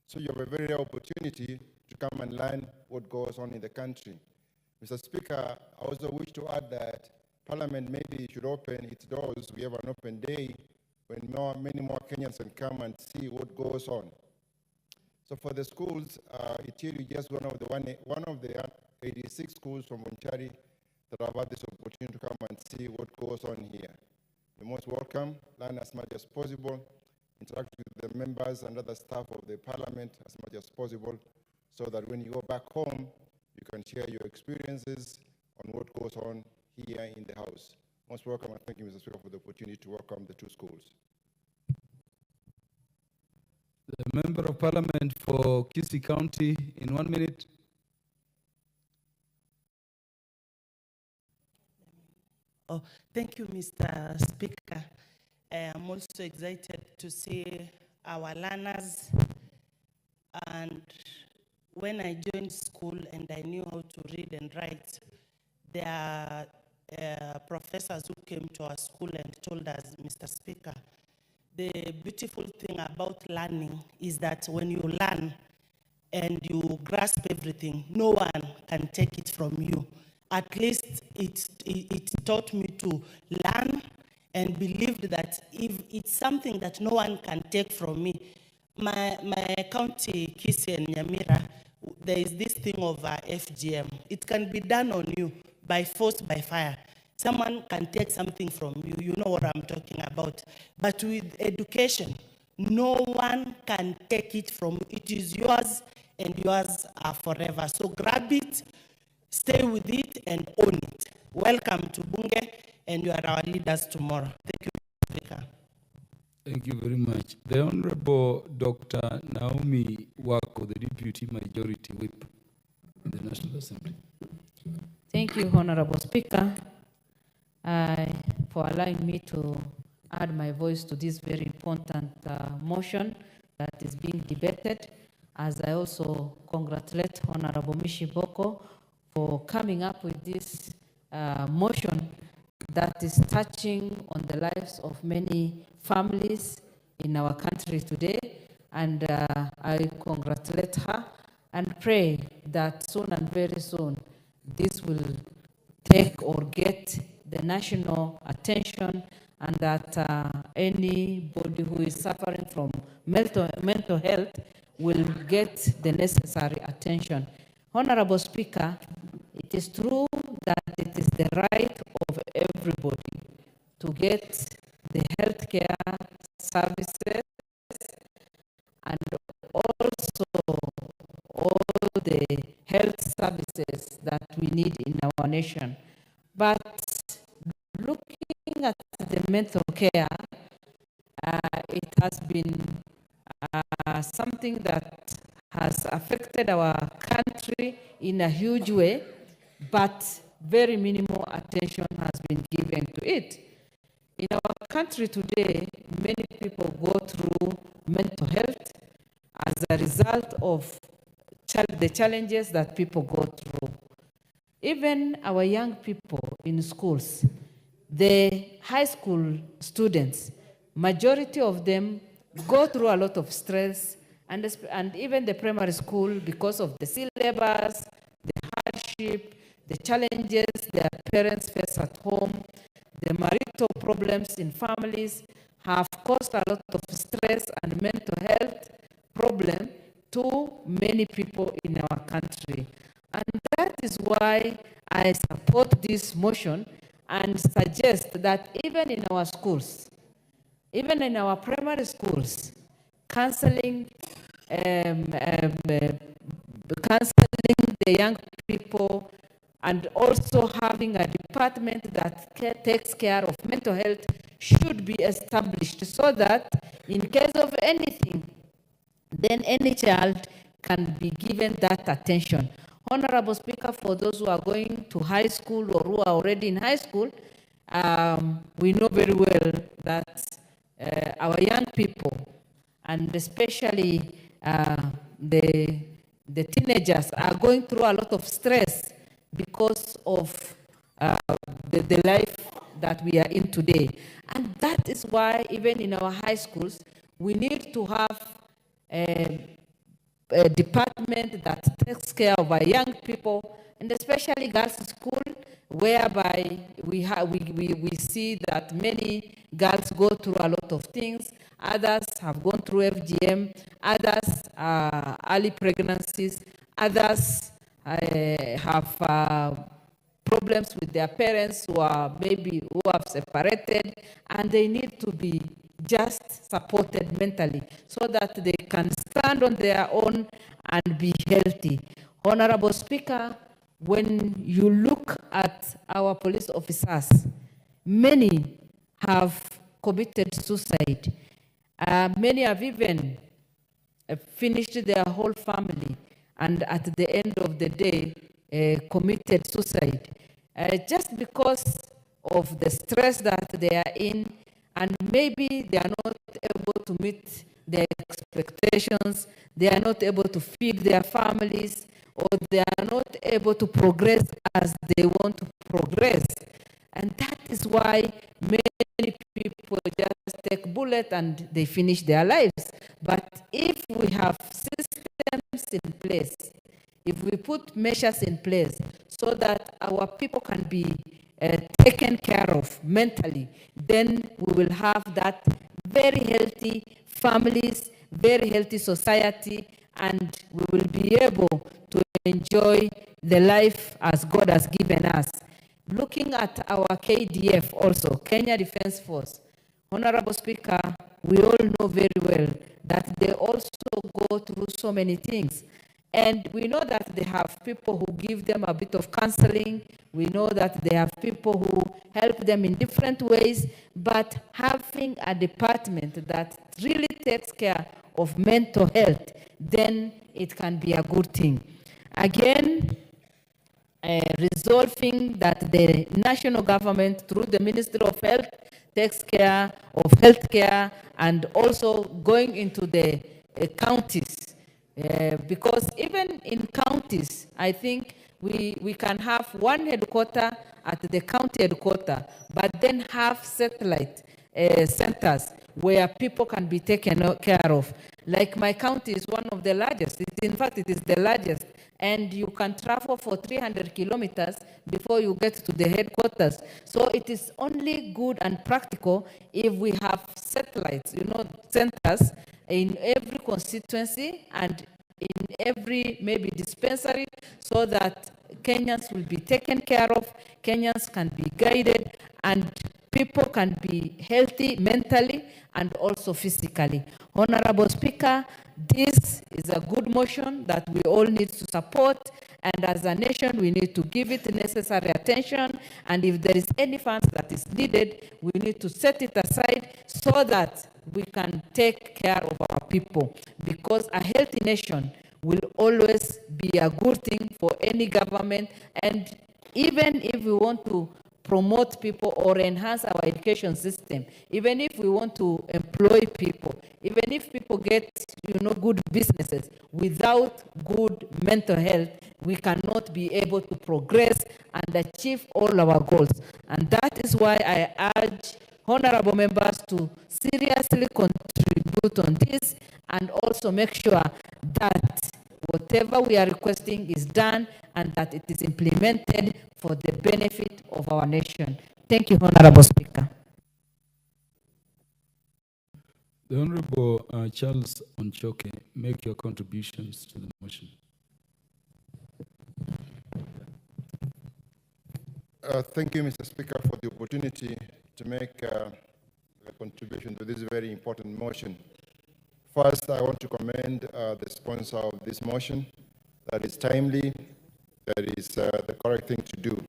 So you have a very rare opportunity to come and learn what goes on in the country. Mr. Speaker, I also wish to add that Parliament maybe should open its doors. We have an open day when many more Kenyans can come and see what goes on. So for the schools, Itiri is just one of the 86 schools from Runyenjes that have had this opportunity to come and see what goes on here. You're most welcome, learn as much as possible, interact with the members and other staff of the Parliament as much as possible, so that when you go back home, you can share your experiences on what goes on here in the House. Most welcome, and thank you, Mr. Speaker, for the opportunity to welcome the two schools. The Member of Parliament for Kisii County, in 1 minute. Oh, thank you, Mr. Speaker. I'm also excited to see our learners. And when I joined school and I knew how to read and write, there are professors who came to our school and told us, Mr. Speaker, the beautiful thing about learning is that when you learn and you grasp everything, no one can take it from you. At least it taught me to learn and believed that if it's something that no one can take from me. My county, Kisii and Nyamira, there is this thing of FGM. It can be done on you by force, by fire. Someone can take something from you, you know what I'm talking about. But with education, no one can take it from you. It is yours and yours are forever. So grab it, stay with it and own it. Welcome to Bunge, and you are our leaders tomorrow. Thank you, Speaker. Thank you very much. The Honorable Dr. Naomi Wako, the Deputy Majority Whip in the National Assembly. Thank you, Honorable Speaker, for allowing me to add my voice to this very important motion that is being debated, as I also congratulate Honorable Mishi Boko for coming up with this motion that is touching on the lives of many families in our country today. And I congratulate her and pray that soon and very soon this will take or get the national attention, and that anybody who is suffering from mental health will get the necessary attention. Honorable Speaker, it is true that it is the right of everybody to get the healthcare services and also all the health services that we need in our nation. But looking at the mental care, it has been something that has affected our country in a huge way, but very minimal attention has been given to it. In our country today, many people go through mental health as a result of the challenges that people go through. Even our young people in schools, the high school students, majority of them go through a lot of stress, and even the primary school, because of the syllabus, the hardship, the challenges their parents face at home, the marital problems in families have caused a lot of stress and mental health problem to many people in our country. And that is why I support this motion and suggest that even in our schools, even in our primary schools, counseling the young people, and also having a department that takes care of mental health should be established, so that in case of anything, then any child can be given that attention. Honorable Speaker, for those who are going to high school or who are already in high school, we know very well that our young people, and especially the teenagers, are going through a lot of stress because of the life that we are in today. And that is why even in our high schools, we need to have department that takes care of our young people, and especially girls' school, whereby we see that many girls go through a lot of things. Others have gone through FGM, others early pregnancies, others have problems with their parents who have separated, and they need to be just supported mentally so that they can stand on their own and be healthy. Honorable Speaker, when you look at our police officers, many have committed suicide. Many have even finished their whole family, and at the end of the day, committed suicide. Just because of the stress that they are in, and maybe they are not able to meet their expectations, they are not able to feed their families, or they are not able to progress as they want to progress. And that is why many people just take bullet and they finish their lives. But if we have systems in place, if we put measures in place so that our people can be taken care of mentally, then we will have that very healthy families, very healthy society, and we will be able to enjoy the life as God has given us. Looking at our KDF also, Kenya Defense Force, Honorable Speaker, we all know very well that they also go through so many things. And we know that they have people who give them a bit of counseling. We know that they have people who help them in different ways. But having a department that really takes care of mental health, then it can be a good thing. Again, resolving that the national government, through the Ministry of Health, takes care of healthcare, and also going into the counties. Because even in counties, I think we can have one headquarter at the county headquarter, but then have satellite centers where people can be taken care of. Like my county is one of the largest. In fact, it is the largest. And you can travel for 300 kilometers before you get to the headquarters. So it is only good and practical if we have satellites, centers in every constituency and in every maybe dispensary, so that Kenyans will be taken care of, Kenyans can be guided, and people can be healthy mentally and also physically. Honorable Speaker, this is a good motion that we all need to support, and as a nation we need to give it necessary attention, and if there is any funds that is needed, we need to set it aside so that we can take care of our people, because a healthy nation will always be a good thing for any government. And even if we want to promote people or enhance our education system, even if we want to employ people, even if people get good businesses, without good mental health, we cannot be able to progress and achieve all our goals. And that is why I urge honorable members to seriously contribute on this, and also make sure that whatever we are requesting is done and that it is implemented for the benefit of our nation. Thank you, Honorable Speaker. The Honorable Charles Onchoke, make your contributions to the motion. Thank you, Mr. Speaker, for the opportunity to make a contribution to this very important motion. First, I want to commend the sponsor of this motion. That is timely, that is the correct thing to do.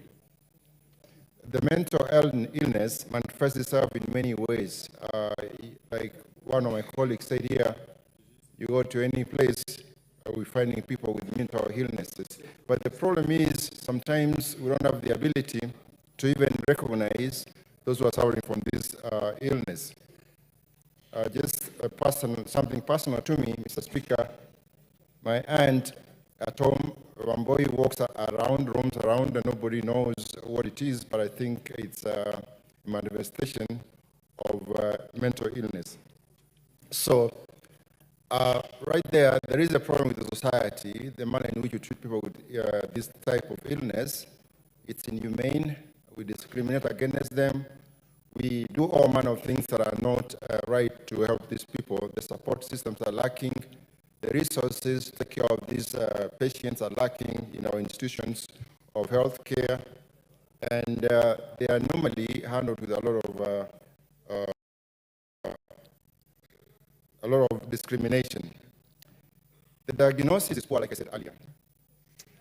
The mental illness manifests itself in many ways. Like one of my colleagues said here, you go to any place, we're finding people with mental illnesses. But the problem is sometimes we don't have the ability to even recognize those who are suffering from this illness. Just something personal to me, Mr. Speaker. My aunt at home, one boy walks around, roams around, and nobody knows what it is, but I think it's a manifestation of mental illness. So Right there is a problem with the society, the manner in which you treat people with this type of illness. It's inhumane. We discriminate against them. We do all manner of things that are not right to help these people. The support systems are lacking. The resources to take care of these patients are lacking in our institutions of health care. And they are normally handled with a lot of discrimination. The diagnosis is poor, like I said earlier,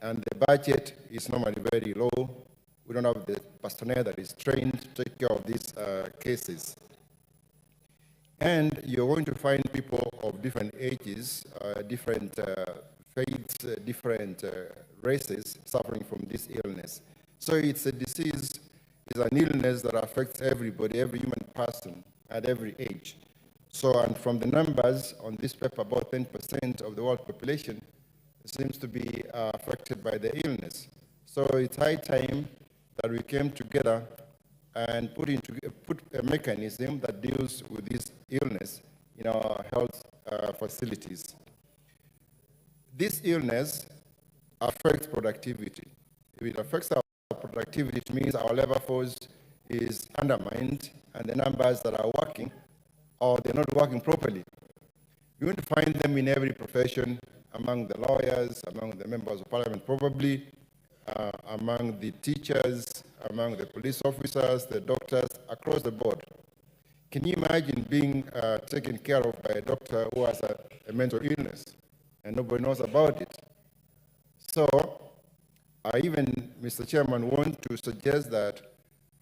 and the budget is normally very low. We don't have the personnel that is trained to take care of these cases. And you're going to find people of different ages, different faiths, different races suffering from this illness. So it's a disease, it's an illness that affects everybody, every human person at every age. So, and from the numbers on this paper, about 10% of the world population seems to be affected by the illness. So it's high time that we came together and put a mechanism that deals with this illness in our health facilities. This illness affects productivity. If it affects our productivity, it means our labor force is undermined and the numbers that are working, or they're not working properly. You're going to find them in every profession, among the lawyers, among the members of parliament probably, among the teachers, among the police officers, the doctors, across the board. Can you imagine being taken care of by a doctor who has a mental illness and nobody knows about it? So I even, Mr. Chairman, want to suggest that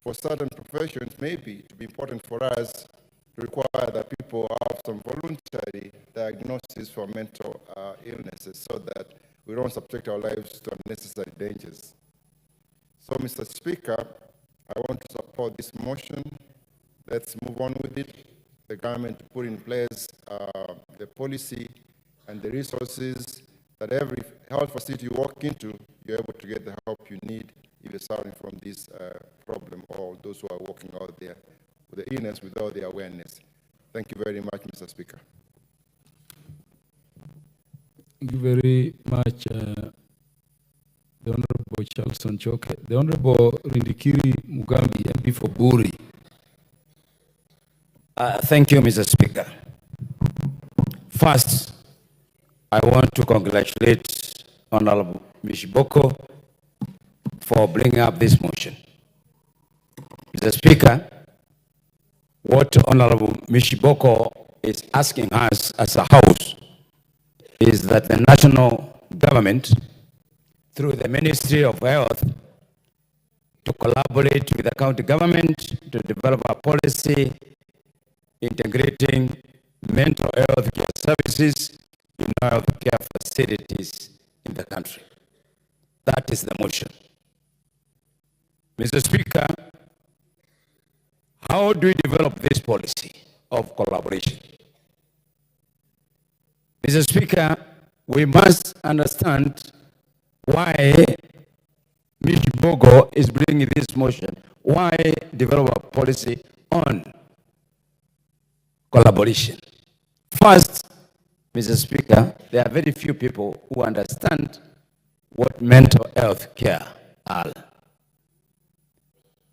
for certain professions, maybe it would be important for us to require that people have some voluntary diagnosis for mental illnesses so that we don't subject our lives to unnecessary dangers. So, Mr. Speaker, I want to support this motion. Let's move on with it. The government put in place the policy and the resources that every health facility you walk into, you're able to get the help you need if you're suffering from this problem, or those who are walking out there with the illness without the awareness. Thank you very much, Mr. Speaker. Thank you very much, the Honorable Charleston Choke. The Honorable Rindikiri Mugambi, MP for Buri. Thank you, Mr. Speaker. First, I want to congratulate Honorable Mishiboko for bringing up this motion. Mr. Speaker, what Honorable Mishiboko is asking us as a House is that the national government, through the Ministry of Health, to collaborate with the county government to develop a policy integrating mental health care services in health care facilities in the country. That is the motion. Mr. Speaker, how do we develop this policy of collaboration? Mr. Speaker, we must understand why Mr. Bogo is bringing this motion. Why develop a policy on collaboration? First, Mr. Speaker, there are very few people who understand what mental health care are.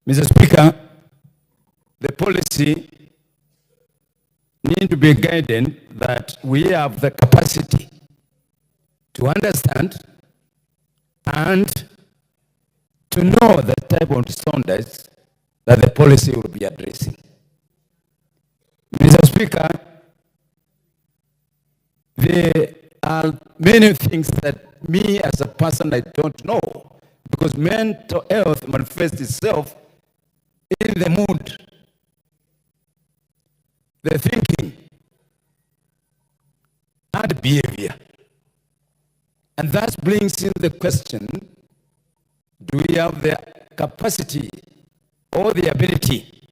Mr. Speaker, the policy needs to be guided that we have the capacity to understand and to know the type of standards that the policy will be addressing. Mr. Speaker, there are many things that me as a person I don't know, because mental health manifests itself in the mood, the thinking, and behavior. And that brings in the question, do we have the capacity or the ability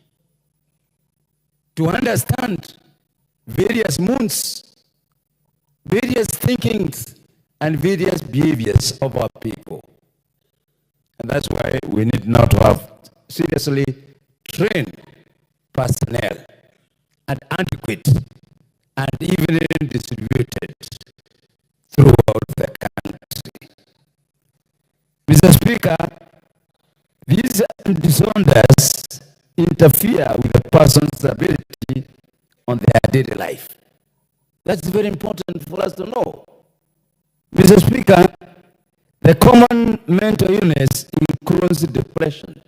to understand various moods, various thinkings, and various behaviors of our people? And that's why we need now to have seriously trained personnel and adequate and even distributed throughout the country. Mr. Speaker, these disorders interfere with a person's ability on their daily life. That's very important for us to know. Mr. Speaker, the common mental illness includes depression.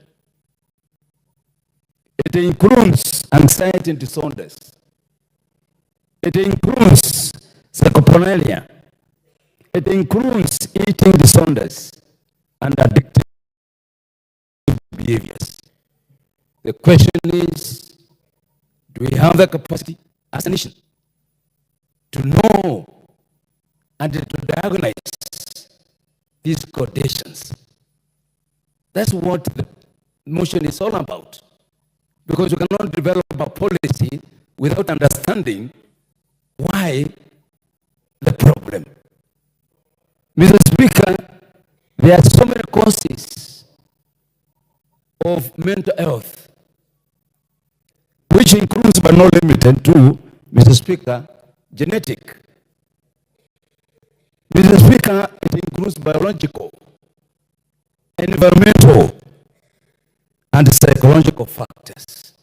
It includes anxiety disorders. It includes psychopharmacology. It includes eating disorders and addictive behaviors. The question is, do we have the capacity as a nation to know and to diagnose these conditions? That's what the motion is all about. Because you cannot develop a policy without understanding why the problem. Mr. Speaker, there are so many causes of mental health, which includes but not limited to, Mr. Speaker, genetic. Mr. Speaker, it includes biological, environmental, and psychological factors.